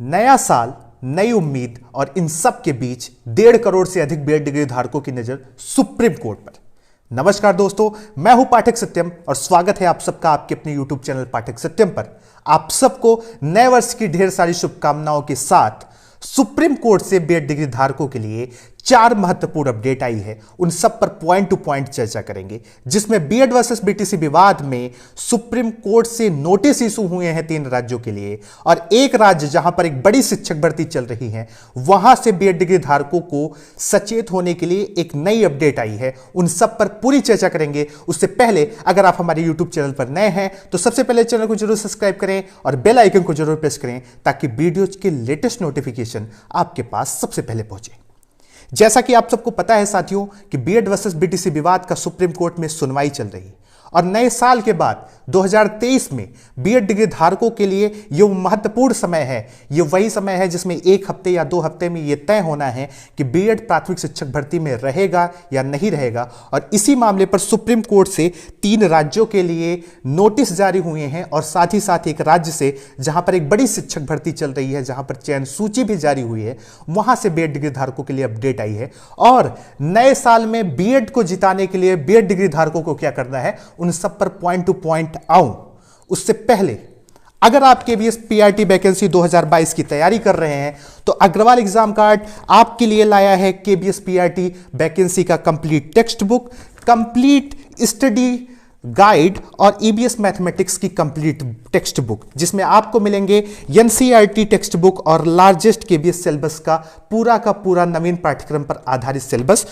नया साल, नई उम्मीद और इन सब के बीच 1.5 करोड़ से अधिक बीएड डिग्री धारकों की नजर सुप्रीम कोर्ट पर। नमस्कार दोस्तों, मैं हूं पाठक सत्यम और स्वागत है आप सबका आपके अपने यूट्यूब चैनल पाठक सत्यम पर। आप सबको नए वर्ष की ढेर सारी शुभकामनाओं के साथ सुप्रीम कोर्ट से बीएड डिग्री धारकों के लिए 4 महत्वपूर्ण अपडेट आई है। उन सब पर पॉइंट टू पॉइंट चर्चा करेंगे, जिसमें बीएड वर्सेस बीटीसी विवाद में सुप्रीम कोर्ट से नोटिस इशू हुए हैं 3 राज्यों के लिए, और एक राज्य जहां पर एक बड़ी शिक्षक भर्ती चल रही है वहां से बीएड डिग्री धारकों को सचेत होने के लिए एक नई अपडेट आई है। उन सब पर पूरी चर्चा करेंगे। उससे पहले अगर आप हमारे यूट्यूब चैनल पर नए हैं तो सबसे पहले चैनल को जरूर सब्सक्राइब करें और बेल आइकन को जरूर प्रेस करें ताकि वीडियोज के लेटेस्ट नोटिफिकेशन आपके पास सबसे पहले पहुंचे। जैसा कि आप सबको पता है साथियों कि बीएड वर्सेस बीटीसी विवाद का सुप्रीम कोर्ट में सुनवाई चल रही है और नए साल के बाद 2023 में बीएड डिग्री धारकों के लिए यह महत्वपूर्ण समय है। यह वही समय है जिसमें 1 हफ्ते या 2 हफ्ते में यह तय होना है कि बीएड प्राथमिक शिक्षक भर्ती में रहेगा या नहीं रहेगा। और इसी मामले पर सुप्रीम कोर्ट से 3 राज्यों के लिए नोटिस जारी हुए हैं और साथ ही साथ एक राज्य से जहां पर एक बड़ी शिक्षक भर्ती चल रही है, जहां पर चयन सूची भी जारी हुई है, वहां से बीएड डिग्री धारकों के लिए अपडेट आई है। और नए साल में बीएड को जिताने के लिए बीएड डिग्री धारकों को क्या करना है, उन सब पर पॉइंट टू पॉइंट आऊं। उससे पहले अगर आप केबीएस पीआरटी वैकेंसी 2022 की तैयारी कर रहे हैं तो अग्रवाल एग्जाम कार्ड आपके लिए लाया है केबीएस पीआरटी वैकेंसी का complete text book, complete study guide और ईबीएस मैथमेटिक्स की कंप्लीट टेक्स्ट बुक, जिसमें आपको मिलेंगे एनसीईआरटी टेक्स्ट बुक और लार्जेस्ट केबीएस सिलेबस का पूरा नवीन पाठ्यक्रम पर आधारित सिलेबस,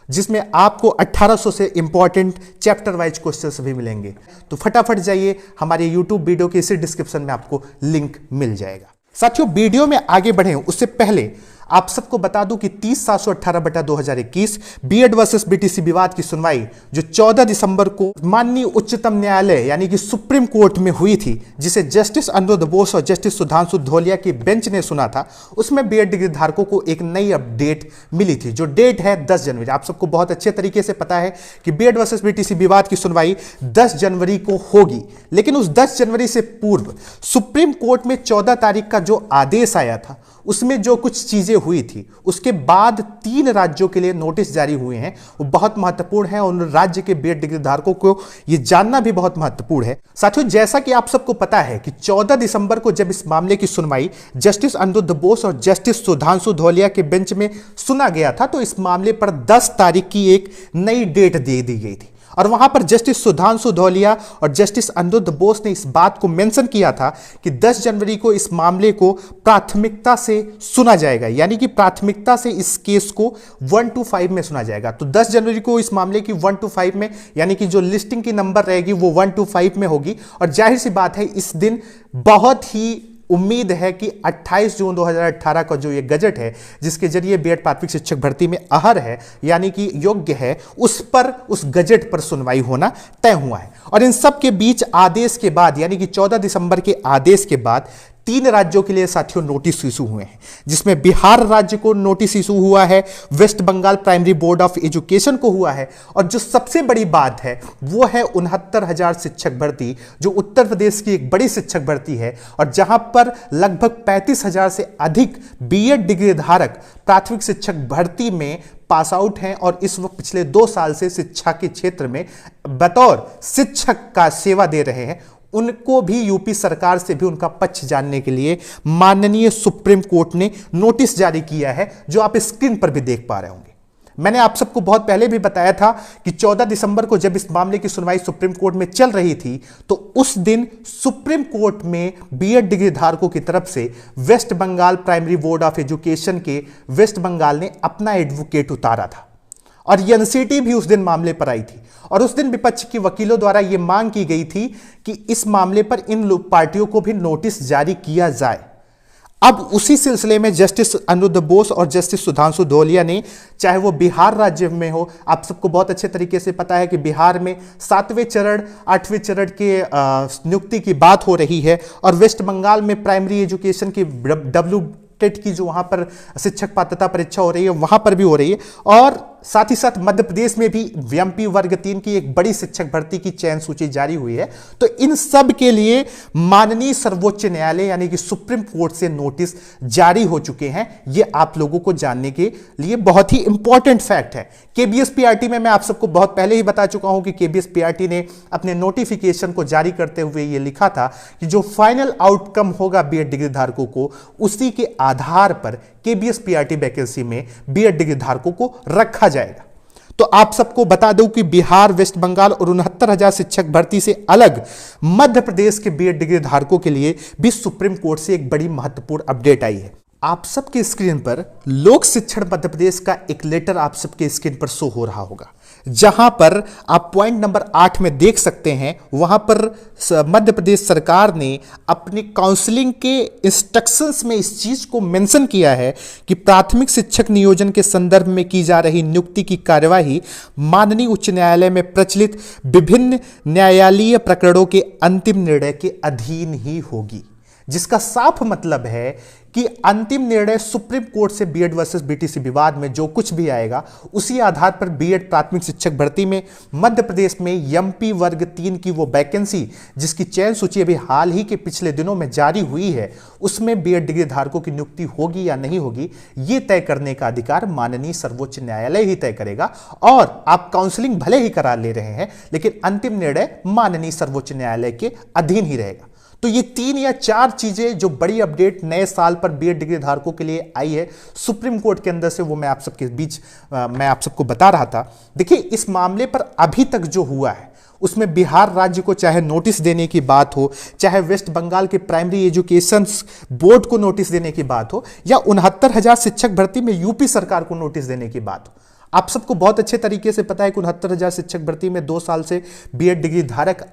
जिसमें आपको 1800 से इंपॉर्टेंट चैप्टर वाइज क्वेश्चंस भी मिलेंगे। तो फटाफट जाइए, हमारे यूट्यूब वीडियो के इसी डिस्क्रिप्शन में आपको लिंक मिल जाएगा। साथियों, वीडियो में आगे बढ़े उससे पहले आप सबको बता दूं कि 30/718/2021 बीएड वर्सेस बीटीसी विवाद की सुनवाई जो 14 दिसंबर को माननीय उच्चतम न्यायालय यानी कि सुप्रीम कोर्ट में हुई थी, जिसे जस्टिस अनिरुद्ध बोस और जस्टिस सुधांशु धोलिया की बेंच ने सुना था, उसमें बीएड डिग्री धारकों को एक नई अपडेट मिली थी, जो डेट है 10 जनवरी। आप सबको बहुत अच्छे तरीके से पता है कि बीएड वर्सेस बीटीसी विवाद की सुनवाई 10 जनवरी को होगी, लेकिन उस 10 जनवरी से पूर्व सुप्रीम कोर्ट में 14 तारीख का जो आदेश आया था उसमें जो कुछ चीजें हुई थी, उसके बाद 3 राज्यों के लिए नोटिस जारी हुए हैं। वो बहुत महत्वपूर्ण है और उन राज्य के बीएड डिग्री धारकों को यह जानना भी बहुत महत्वपूर्ण है। साथियों, जैसा कि आप सबको पता है कि 14 दिसंबर को जब इस मामले की सुनवाई जस्टिस अनिरुद्ध बोस और जस्टिस सुधांशु धोलिया के बेंच में सुना गया था, तो इस मामले पर 10 तारीख की एक नई डेट दे दी गई थी और वहां पर जस्टिस सुधांशु धोलिया और जस्टिस अनिरुद्ध बोस ने इस बात को मेंशन किया था कि 10 जनवरी को इस मामले को प्राथमिकता से सुना जाएगा, यानी कि प्राथमिकता से इस केस को 1 to 5 में सुना जाएगा। तो 10 जनवरी को इस मामले की 1 to 5 में, यानी कि जो लिस्टिंग की नंबर रहेगी वो 1 to 5 में होगी। और जाहिर सी बात है इस दिन बहुत ही उम्मीद है कि 28 जून 2018 का जो ये गजट है जिसके जरिए बीएड प्राथमिक शिक्षक भर्ती में अहर है यानी कि योग्य है, उस गजट पर सुनवाई होना तय हुआ है। और इन सब के बीच आदेश के बाद यानी कि 14 दिसंबर के आदेश के बाद 3 राज्यों के लिए साथियों नोटिस इशू हुए हैं, जिसमें बिहार राज्य को नोटिस इशू हुआ है, West Bengal primary board of education को हुआ है, और जो सबसे बड़ी बात है वो है 69,000 शिक्षक भर्ती, जो उत्तर प्रदेश की एक बड़ी शिक्षक भर्ती है और जहां पर लगभग 35,000 से अधिक बीएड डिग्री धारक प्राथमिक शिक्षक भर्ती में पास आउट हैं और इस वक्त पिछले 2 साल से शिक्षा के क्षेत्र में बतौर शिक्षक का सेवा दे रहे हैं। उनको भी यूपी सरकार से भी उनका पक्ष जानने के लिए माननीय सुप्रीम कोर्ट ने नोटिस जारी किया है, जो आप स्क्रीन पर भी देख पा रहे होंगे। मैंने आप सबको बहुत पहले भी बताया था कि 14 दिसंबर को जब इस मामले की सुनवाई सुप्रीम कोर्ट में चल रही थी तो उस दिन सुप्रीम कोर्ट में बीएड डिग्री धारकों की तरफ से West Bengal primary board of education के वेस्ट बंगाल ने अपना एडवोकेट उतारा था और एनसीटी भी उस दिन मामले पर आई थी। और उस दिन विपक्ष के वकीलों द्वारा यह मांग की गई थी कि इस मामले पर इन पार्टियों को भी नोटिस जारी किया जाए। अब उसी सिलसिले में जस्टिस अनिरुद्ध बोस और जस्टिस सुधांशु धोलिया ने, चाहे वो बिहार राज्य में हो, आप सबको बहुत अच्छे तरीके से पता है कि बिहार में 7वें चरण 8वें चरण के नियुक्ति की बात हो रही है और वेस्ट बंगाल में प्राइमरी एजुकेशन की WTET की जो वहां पर शिक्षक पात्रता परीक्षा हो रही है वहां पर भी हो रही है, और साथ ही साथ मध्य प्रदेश में भी एमपी वर्ग 3 की एक बड़ी शिक्षक भर्ती की चयन सूची जारी हुई है। तो इन सब के लिए माननीय सर्वोच्च न्यायालय यानी कि सुप्रीम कोर्ट से नोटिस जारी हो चुके हैं। ये आप लोगों को जानने के लिए बहुत ही इंपॉर्टेंट फैक्ट है। केबीएस पीआरटी में मैं आप सबको बहुत पहले ही बता चुका हूं कि केबीएस पीआरटी ने अपने नोटिफिकेशन को जारी करते हुए यह लिखा था कि जो फाइनल आउटकम होगा बीएड डिग्री धारकों को, उसी के आधार पर केबीएस पीआरटी वैकेंसी में बीएड डिग्री धारकों को रखा जाएगा। तो आप सबको बता दूं कि बिहार, वेस्ट बंगाल और 69,000 शिक्षक भर्ती से अलग मध्य प्रदेश के बीएड डिग्री धारकों के लिए भी सुप्रीम कोर्ट से एक बड़ी महत्वपूर्ण अपडेट आई है। आप सबके स्क्रीन पर लोक शिक्षण मध्य प्रदेश का एक लेटर आप सबके स्क्रीन पर शो हो रहा होगा, जहां पर आप पॉइंट नंबर 8 में देख सकते हैं। वहां पर मध्य प्रदेश सरकार ने अपनी काउंसलिंग के इंस्ट्रक्शंस में इस चीज को मेंशन किया है कि प्राथमिक शिक्षक नियोजन के संदर्भ में की जा रही नियुक्ति की कार्यवाही माननीय उच्च न्यायालय में प्रचलित विभिन्न न्यायालयीय प्रकरणों के अंतिम निर्णय के अधीन ही होगी। जिसका साफ मतलब है कि अंतिम निर्णय सुप्रीम कोर्ट से बीएड वर्सेस बीटीसी विवाद में जो कुछ भी आएगा, उसी आधार पर बीएड प्राथमिक शिक्षक भर्ती में मध्य प्रदेश में एमपी वर्ग 3 की वो वैकेंसी जिसकी चयन सूची अभी हाल ही के पिछले दिनों में जारी हुई है, उसमें बीएड डिग्री धारकों की नियुक्ति होगी या नहीं होगी, ये तय करने का अधिकार माननीय सर्वोच्च न्यायालय ही तय करेगा। और आप काउंसलिंग भले ही करा ले रहे हैं, लेकिन अंतिम निर्णय माननीय सर्वोच्च न्यायालय के अधीन ही रहेगा। तो ये 3 या 4 चीजें जो बड़ी अपडेट नए साल पर बीएड डिग्री धारकों के लिए आई है सुप्रीम कोर्ट के अंदर से, वो मैं आप सबके बीच मैं आप सबको बता रहा था। देखिए, इस मामले पर अभी तक जो हुआ है उसमें बिहार राज्य को चाहे नोटिस देने की बात हो, चाहे वेस्ट बंगाल के प्राइमरी एजुकेशन बोर्ड को नोटिस देने की बात हो, या 69,000 शिक्षक भर्ती में यूपी सरकार को नोटिस देने की बात हो, आप सबको बहुत अच्छे तरीके से पता है कि 69,000 शिक्षक भर्ती में 2 साल से बीएड डिग्री धारक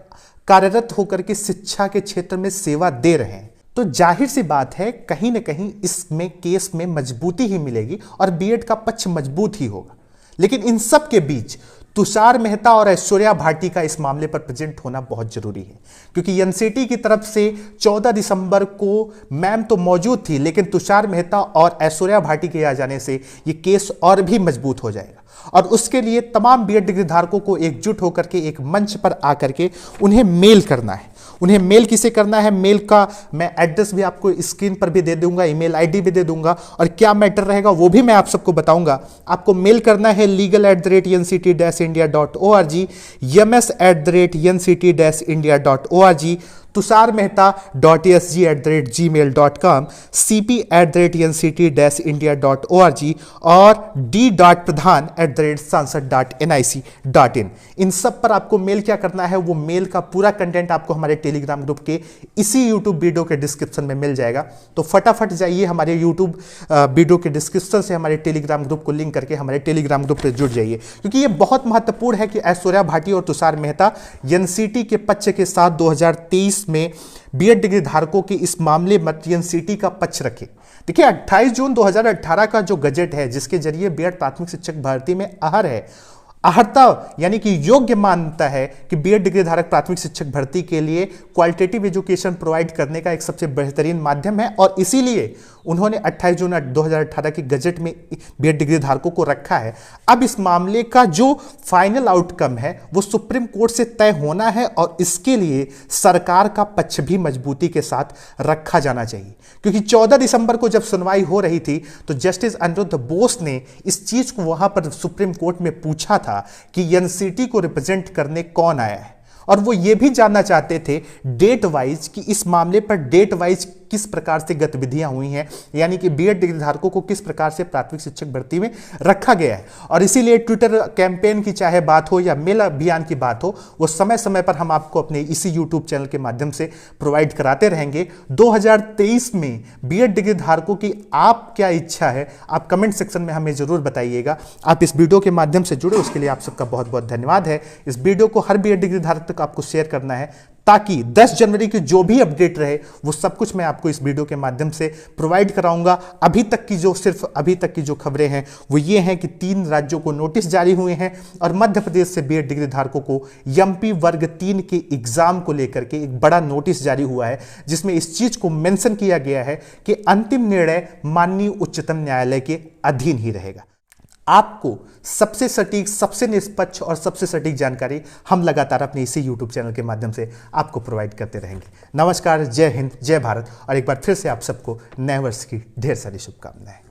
कार्यरत होकर के शिक्षा के क्षेत्र में सेवा दे रहे हैं। तो जाहिर सी बात है, कहीं ना कहीं इसमें केस में मजबूती ही मिलेगी और बीएड का पक्ष मजबूत ही होगा। लेकिन इन सब के बीच तुषार मेहता और ऐश्वर्या भाटी का इस मामले पर प्रेजेंट होना बहुत जरूरी है, क्योंकि एनसीटी की तरफ से 14 दिसंबर को मैम तो मौजूद थी, लेकिन तुषार मेहता और ऐश्वर्या भाटी के आ जाने से ये केस और भी मजबूत हो जाएगा। और उसके लिए तमाम बीएड डिग्री धारकों को एकजुट होकर के एक मंच पर आकर के उन्हें मेल करना है। उन्हें मेल किसे करना है, मेल का मैं एड्रेस भी आपको स्क्रीन पर भी दे दूंगा, ईमेल आईडी भी दे दूंगा, और क्या मैटर रहेगा वो भी मैं आप सबको बताऊंगा। आपको मेल करना है legal@nct-india.org, ms@nct-india.org, tusharmehta.sg@gmail.com, cp@nct-india.org और d.pradhan@sansad.nic.in। इन सब पर आपको मेल क्या करना है, वो मेल का पूरा कंटेंट आपको हमारे टेलीग्राम ग्रुप के इसी यूट्यूब वीडियो के डिस्क्रिप्शन में मिल जाएगा। तो फटाफट जाइए हमारे यूट्यूब वीडियो के डिस्क्रिप्शन से हमारे टेलीग्राम ग्रुप को लिंक करके हमारे टेलीग्राम ग्रुप पर जुड़ जाइए, क्योंकि ये बहुत महत्वपूर्ण है कि ऐश्वर्या भाटी और तुषार मेहता एनसीटी के पक्ष के साथ 2023 में बीएड डिग्री धारकों के इस मामले में एनसीटी का पक्ष रखे। देखिए, 28 जून 2018 का जो गजट है जिसके जरिए बीएड प्राथमिक शिक्षक भर्ती में अहर्ता यानी कि योग्य मानता है कि बीएड डिग्री धारक प्राथमिक शिक्षक भर्ती के लिए क्वालिटेटिव एजुकेशन प्रोवाइड करने का एक सबसे बेहतरीन माध्यम है, और इसीलिए उन्होंने 28 जून 2018 के गजट में बीएड डिग्री धारकों को रखा है। अब इस मामले का जो फाइनल आउटकम है वो सुप्रीम कोर्ट से तय होना है, और इसके लिए सरकार का पक्ष भी मजबूती के साथ रखा जाना चाहिए, क्योंकि 14 दिसंबर को जब सुनवाई हो रही थी तो जस्टिस अनिरुद्ध बोस ने इस चीज को वहां पर सुप्रीम कोर्ट में पूछा था कि एनसीटी को रिप्रेजेंट करने कौन आया है, और वो ये भी जानना चाहते थे डेट वाइज कि इस मामले पर डेट वाइज किस प्रकार से गतिविधियां हुई हैं, यानी कि बीएड डिग्री धारकों को किस प्रकार से प्राथमिक शिक्षक भर्ती में रखा गया है। और इसीलिए ट्विटर कैंपेन की चाहे बात हो या मेल अभियान की बात हो, वो समय समय पर हम आपको अपने इसी यूट्यूब चैनल के माध्यम से प्रोवाइड कराते रहेंगे। 2023 में बीएड डिग्री धारकों की आप क्या इच्छा है, आप कमेंट सेक्शन में हमें जरूर बताइएगा। आप इस वीडियो के माध्यम से जुड़े, उसके लिए आप सबका बहुत बहुत धन्यवाद है। इस वीडियो को हर बीएड डिग्री धारक तक आपको शेयर करना है, ताकि 10 जनवरी की जो भी अपडेट रहे वो सब कुछ मैं आपको इस वीडियो के माध्यम से प्रोवाइड कराऊंगा। अभी तक की जो खबरें हैं वो ये हैं कि 3 राज्यों को नोटिस जारी हुए हैं, और मध्य प्रदेश से बीएड डिग्री धारकों को एमपी वर्ग 3 के एग्जाम को लेकर के एक बड़ा नोटिस जारी हुआ है, जिसमें इस चीज को मेंशन किया गया है कि अंतिम निर्णय माननीय उच्चतम न्यायालय के अधीन ही रहेगा। आपको सबसे सटीक, सबसे निष्पक्ष और सबसे सटीक जानकारी हम लगातार अपने इसी YouTube चैनल के माध्यम से आपको प्रोवाइड करते रहेंगे। नमस्कार, जय हिंद, जय भारत, और एक बार फिर से आप सबको नए वर्ष की ढेर सारी शुभकामनाएं।